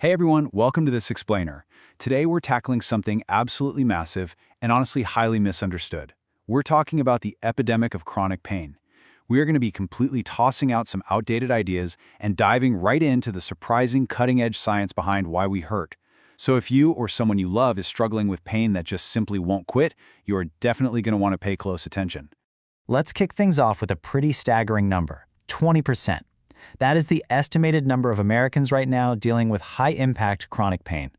Hey everyone, welcome to this explainer. Today we're tackling something absolutely massive and honestly highly misunderstood. We're talking about the epidemic of chronic pain. We are going to be completely tossing out some outdated ideas and diving right into the surprising cutting-edge science behind why we hurt. So if you or someone you love is struggling with pain that just simply won't quit, you are definitely going to want to pay close attention. Let's kick things off with a pretty staggering number, 20%. That is the estimated number of Americans right now dealing with high-impact chronic pain.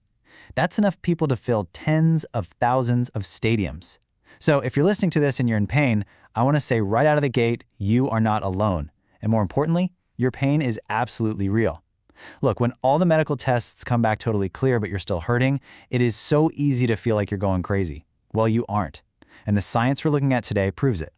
That's enough people to fill tens of thousands of stadiums. So if you're listening to this and you're in pain, I want to say right out of the gate, you are not alone. And more importantly, your pain is absolutely real. Look, when all the medical tests come back totally clear but you're still hurting, it is so easy to feel like you're going crazy. Well, you aren't. And the science we're looking at today proves it.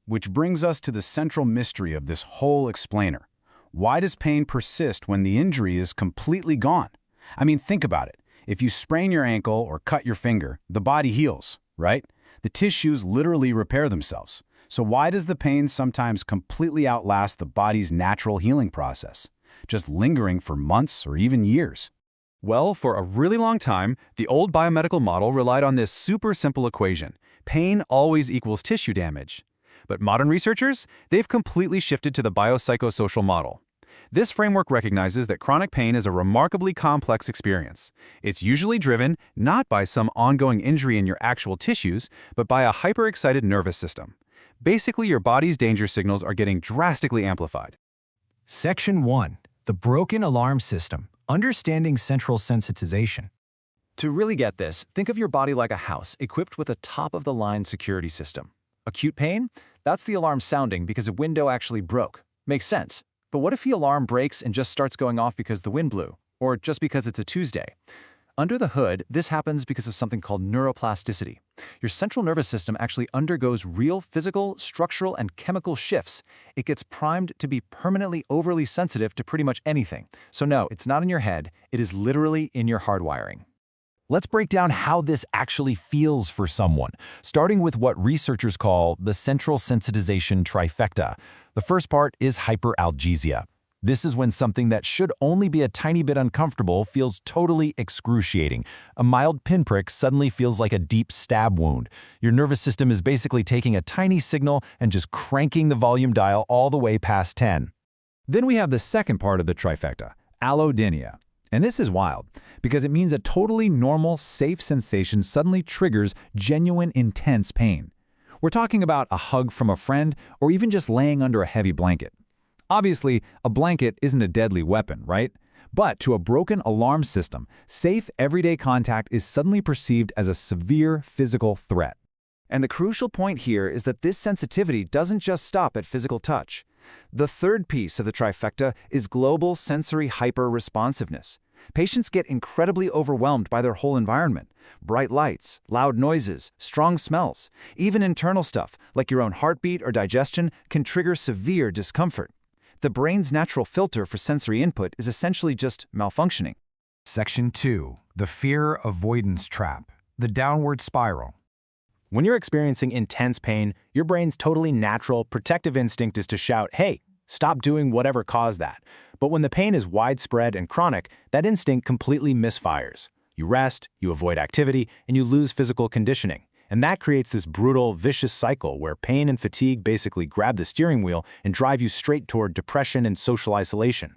Which brings us to the central mystery of this whole explainer. Why does pain persist when the injury is completely gone? I mean, think about it. If you sprain your ankle or cut your finger, the body heals, right? The tissues literally repair themselves. So why does the pain sometimes completely outlast the body's natural healing process, just lingering for months or even years? Well, for a really long time, the old biomedical model relied on this super simple equation. Pain always equals tissue damage. But modern researchers, they've completely shifted to the biopsychosocial model. This framework recognizes that chronic pain is a remarkably complex experience. It's usually driven not by some ongoing injury in your actual tissues, but by a hyperexcited nervous system. Basically, your body's danger signals are getting drastically amplified. Section 1. The Broken Alarm System. Understanding Central Sensitization. To really get this, think of your body like a house equipped with a top-of-the-line security system. Acute pain? That's the alarm sounding because a window actually broke. Makes sense. But what if the alarm breaks and just starts going off because the wind blew, or just because it's a Tuesday? Under the hood, this happens because of something called neuroplasticity. Your central nervous system actually undergoes real physical, structural, and chemical shifts. It gets primed to be permanently overly sensitive to pretty much anything. So no, it's not in your head, it is literally in your hardwiring. Let's break down how this actually feels for someone, starting with what researchers call the central sensitization trifecta. The first part is hyperalgesia. This is when something that should only be a tiny bit uncomfortable feels totally excruciating. A mild pinprick suddenly feels like a deep stab wound. Your nervous system is basically taking a tiny signal and just cranking the volume dial all the way past 10. Then we have the second part of the trifecta, allodynia. And this is wild, because it means a totally normal, safe sensation suddenly triggers genuine, intense pain. We're talking about a hug from a friend or even just laying under a heavy blanket. Obviously, a blanket isn't a deadly weapon, right? But to a broken alarm system, safe everyday contact is suddenly perceived as a severe physical threat. And the crucial point here is that this sensitivity doesn't just stop at physical touch. The third piece of the trifecta is global sensory hyperresponsiveness. Patients get incredibly overwhelmed by their whole environment. Bright lights, loud noises, strong smells, even internal stuff like your own heartbeat or digestion can trigger severe discomfort. The brain's natural filter for sensory input is essentially just malfunctioning. Section 2. The Fear-Avoidance Trap. The Downward Spiral. When you're experiencing intense pain, your brain's totally natural, protective instinct is to shout, "Hey, stop doing whatever caused that." But when the pain is widespread and chronic, that instinct completely misfires. You rest, you avoid activity, and you lose physical conditioning. And that creates this brutal, vicious cycle where pain and fatigue basically grab the steering wheel and drive you straight toward depression and social isolation.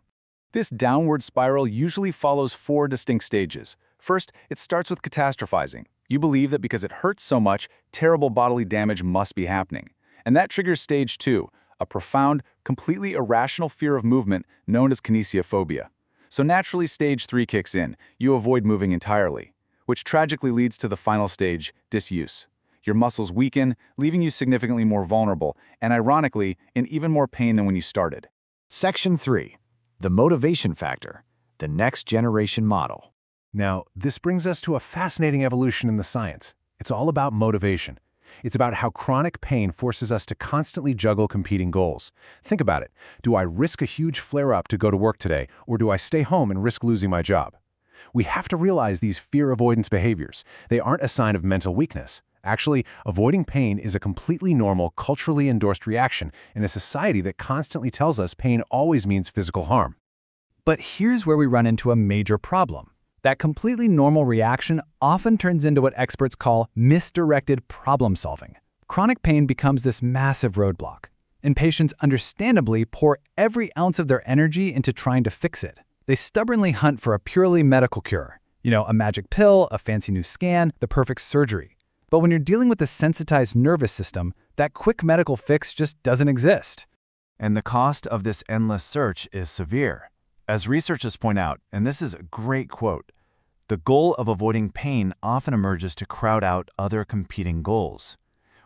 This downward spiral usually follows 4 distinct stages. First, it starts with catastrophizing. You believe that because it hurts so much, terrible bodily damage must be happening. And that triggers stage 2, a profound, completely irrational fear of movement known as kinesiophobia. So naturally, stage 3 kicks in. You avoid moving entirely, which tragically leads to the final stage, disuse. Your muscles weaken, leaving you significantly more vulnerable, and ironically, in even more pain than when you started. Section 3. The Motivation Factor. The Next Generation Model. Now, this brings us to a fascinating evolution in the science. It's all about motivation. It's about how chronic pain forces us to constantly juggle competing goals. Think about it. Do I risk a huge flare-up to go to work today, or do I stay home and risk losing my job? We have to realize these fear avoidance behaviors. They aren't a sign of mental weakness. Actually, avoiding pain is a completely normal, culturally endorsed reaction in a society that constantly tells us pain always means physical harm. But here's where we run into a major problem. That completely normal reaction often turns into what experts call misdirected problem solving. Chronic pain becomes this massive roadblock, and patients understandably pour every ounce of their energy into trying to fix it. They stubbornly hunt for a purely medical cure. A magic pill, a fancy new scan, the perfect surgery. But when you're dealing with the sensitized nervous system, that quick medical fix just doesn't exist. And the cost of this endless search is severe. As researchers point out, and this is a great quote, the goal of avoiding pain often emerges to crowd out other competing goals.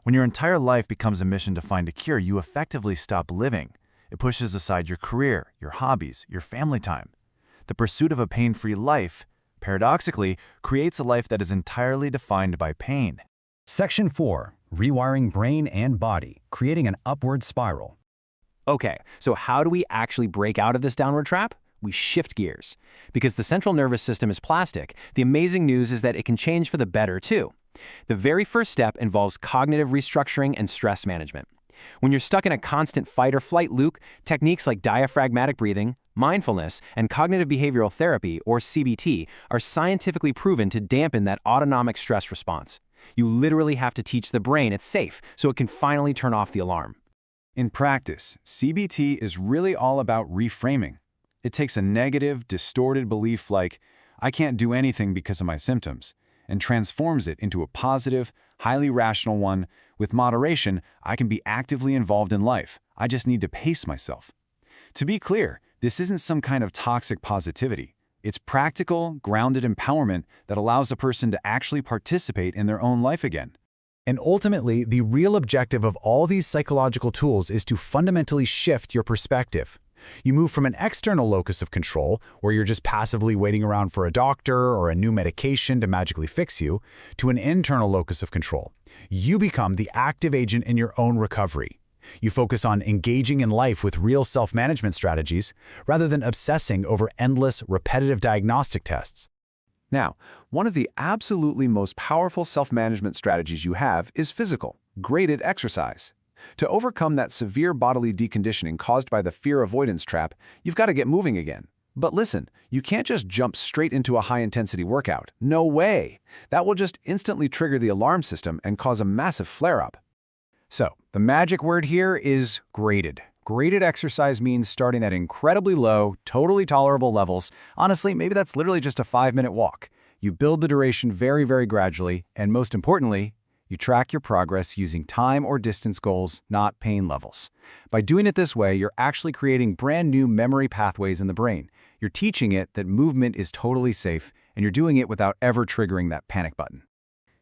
When your entire life becomes a mission to find a cure, you effectively stop living. It pushes aside your career, your hobbies, your family time. The pursuit of a pain-free life, paradoxically, creates a life that is entirely defined by pain. Section 4. Rewiring brain and body, creating an upward spiral. Okay, so how do we actually break out of this downward trap? We shift gears. Because the central nervous system is plastic, the amazing news is that it can change for the better too. The very first step involves cognitive restructuring and stress management. When you're stuck in a constant fight or flight loop, techniques like diaphragmatic breathing, mindfulness, and cognitive behavioral therapy, or CBT, are scientifically proven to dampen that autonomic stress response. You literally have to teach the brain it's safe so it can finally turn off the alarm. In practice, CBT is really all about reframing. It takes a negative, distorted belief like, I can't do anything because of my symptoms, and transforms it into a positive, highly rational one. With moderation, I can be actively involved in life. I just need to pace myself. To be clear, this isn't some kind of toxic positivity. It's practical, grounded empowerment that allows a person to actually participate in their own life again. And ultimately, the real objective of all these psychological tools is to fundamentally shift your perspective. You move from an external locus of control, where you're just passively waiting around for a doctor or a new medication to magically fix you, to an internal locus of control. You become the active agent in your own recovery. You focus on engaging in life with real self-management strategies, rather than obsessing over endless, repetitive diagnostic tests. Now, one of the absolutely most powerful self-management strategies you have is physical, graded exercise. To overcome that severe bodily deconditioning caused by the fear-avoidance trap, you've got to get moving again. But listen, you can't just jump straight into a high-intensity workout. No way! That will just instantly trigger the alarm system and cause a massive flare-up. So, the magic word here is graded. Graded exercise means starting at incredibly low, totally tolerable levels. Honestly, maybe that's literally just a 5-minute walk. You build the duration very, very gradually, and most importantly, you track your progress using time or distance goals, not pain levels. By doing it this way, you're actually creating brand new memory pathways in the brain. You're teaching it that movement is totally safe, and you're doing it without ever triggering that panic button.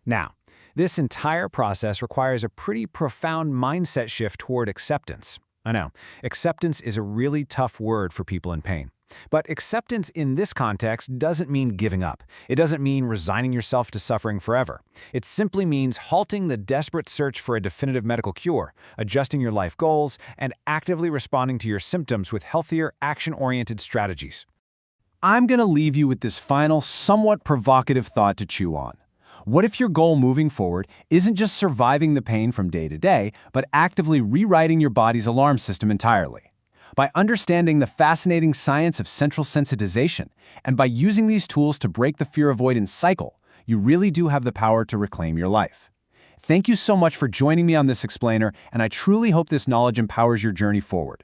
Now, this entire process requires a pretty profound mindset shift toward acceptance. I know, acceptance is a really tough word for people in pain. But acceptance in this context doesn't mean giving up. It doesn't mean resigning yourself to suffering forever. It simply means halting the desperate search for a definitive medical cure, adjusting your life goals, and actively responding to your symptoms with healthier, action-oriented strategies. I'm going to leave you with this final, somewhat provocative thought to chew on. What if your goal moving forward isn't just surviving the pain from day to day, but actively rewriting your body's alarm system entirely? By understanding the fascinating science of central sensitization, and by using these tools to break the fear avoidance cycle, you really do have the power to reclaim your life. Thank you so much for joining me on this explainer, and I truly hope this knowledge empowers your journey forward.